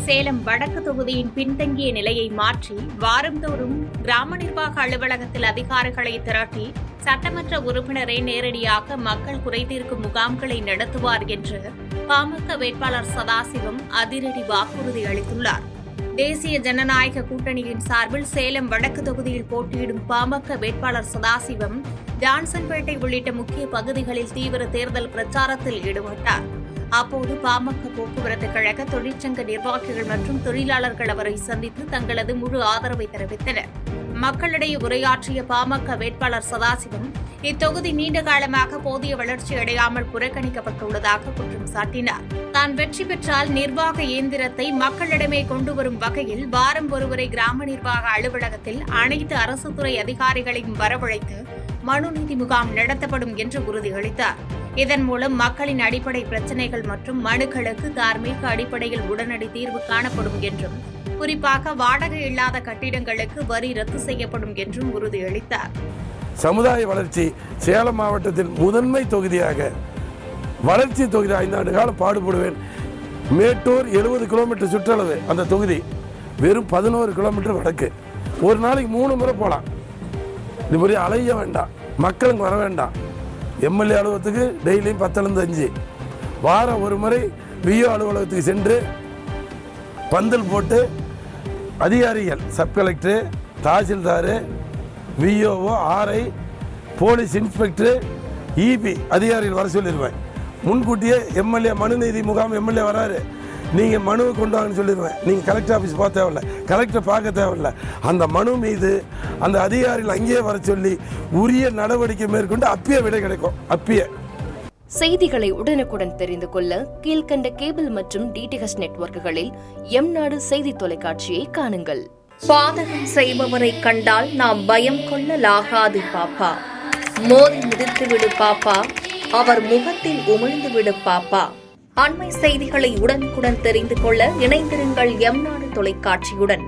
சேலம் வடக்கு தொகுதியின் பின்தங்கிய நிலையை மாற்றி வாரந்தோறும் கிராம நிர்வாக அலுவலகத்தில் அதிகாரிகளை திரட்டி சட்டமன்ற உறுப்பினரை நேரடியாக மக்கள் குறைதீர்க்கும் முகாம்களை நடத்துவார் என்று பாமக வேட்பாளர் சதாசிவம் அதிரடி வாக்குறுதி அளித்துள்ளார். தேசிய ஜனநாயக கூட்டணியின் சார்பில் சேலம் வடக்கு தொகுதியில் போட்டியிடும் பாமக வேட்பாளர் சதாசிவம் ஜான்சன்பேட்டை உள்ளிட்ட முக்கிய பகுதிகளில் தீவிர தேர்தல் பிரச்சாரத்தில் ஈடுபட்டார். அப்போது பாமக போக்குவரத்து கழக தொழிற்சங்க நிர்வாகிகள் மற்றும் தொழிலாளர்கள் அவரை சந்தித்து தங்களது முழு ஆதரவை தெரிவித்தனர். மக்களிடையே உரையாற்றிய பாமக வேட்பாளர் சதாசிவம் இத்தொகுதி நீண்ட காலமாக போதிய வளர்ச்சி அடையாமல் புறக்கணிக்கப்பட்டுள்ளதாக குற்றம் சாட்டினார். தான் வெற்றி பெற்றால் நிர்வாக இயந்திரத்தை மக்களிடமே கொண்டுவரும் வகையில் வாரம் ஒருவரை கிராம நிர்வாக அலுவலகத்தில் அனைத்து அரசு துறை அதிகாரிகளையும் வரவழைத்து மனுநீதி முகாம் நடத்தப்படும் என்று உறுதியளித்தார். இதன் மூலம் மக்களின் அடிப்படை பிரச்சினைகள் மற்றும் மனுக்களுக்கு தார்மீக அடிப்படையில் உடனடி தீர்வு காணப்படும் என்றும், குறிப்பாக வாடகை இல்லாத கட்டிடங்களுக்கு வரி ரத்து செய்யப்படும் என்றும் உறுதியளித்தார். சமுதாய வளர்ச்சி சேலம் மாவட்டத்தில் முதன்மை தொகுதியாக வளர்ச்சி தொகுதி 5 ஆண்டு காலம் பாடுபடுவேன். மேட்டூர் 70 கிலோமீட்டர் சுற்றளவு அந்த தொகுதி, வெறும் 11 கிலோமீட்டர் வடக்கு. ஒரு நாளைக்கு 3 முறை போகலாம். இது முறை அலைய வேண்டாம், மக்களுக்கு வர வேண்டாம். எம்எல்ஏ அலுவலகத்துக்கு டெய்லியும் 10லேருந்து 5, வாரம் ஒரு முறை விஓ அலுவலகத்துக்கு சென்று பந்தல் போட்டு அதிகாரிகள் sub collector, tahsildar, விஓஓ, RI, police inspector, EB அதிகாரிகள் வர சொல்லிடுவேன். முன்கூட்டியே எம்எல்ஏ மனுநீதி முகாம் எம்எல்ஏ வராரு, நீங்கள் மனுவை கொண்டு வாங்கன்னு சொல்லிடுவேன். நீங்கள் கலெக்டர் ஆஃபீஸ் போக தேவையில்ல, கலெக்டர் பார்க்க தேவையில்ல. அந்த மனு மீது அந்த அதிகாரிகள் அங்கேயே வர சொல்லி உரிய நடவடிக்கை மேற்கொண்டு அப்பயே விடை கிடைக்கும். அப்பயே செய்திகளை உடனுக்குடன் தெரிந்து கொள்ள கீழ்கண்ட கேபிள் மற்றும் டிடிஎச் நெட்வொர்க்குகளில் எம்நாடு செய்தி தொலைக்காட்சியை காணுங்கள். பாதகம் செய்பவரை கண்டால் நாம் பயம் கொள்ளலாகாது பாப்பா. மோதி மிதித்துவிடு பாப்பா, அவர் முகத்தில் உமிழ்ந்துவிடு பாப்பா. அண்மை செய்திகளை உடனுக்குடன் தெரிந்து கொள்ள இணைந்திருங்கள் எம்நாடு தொலைக்காட்சியுடன்.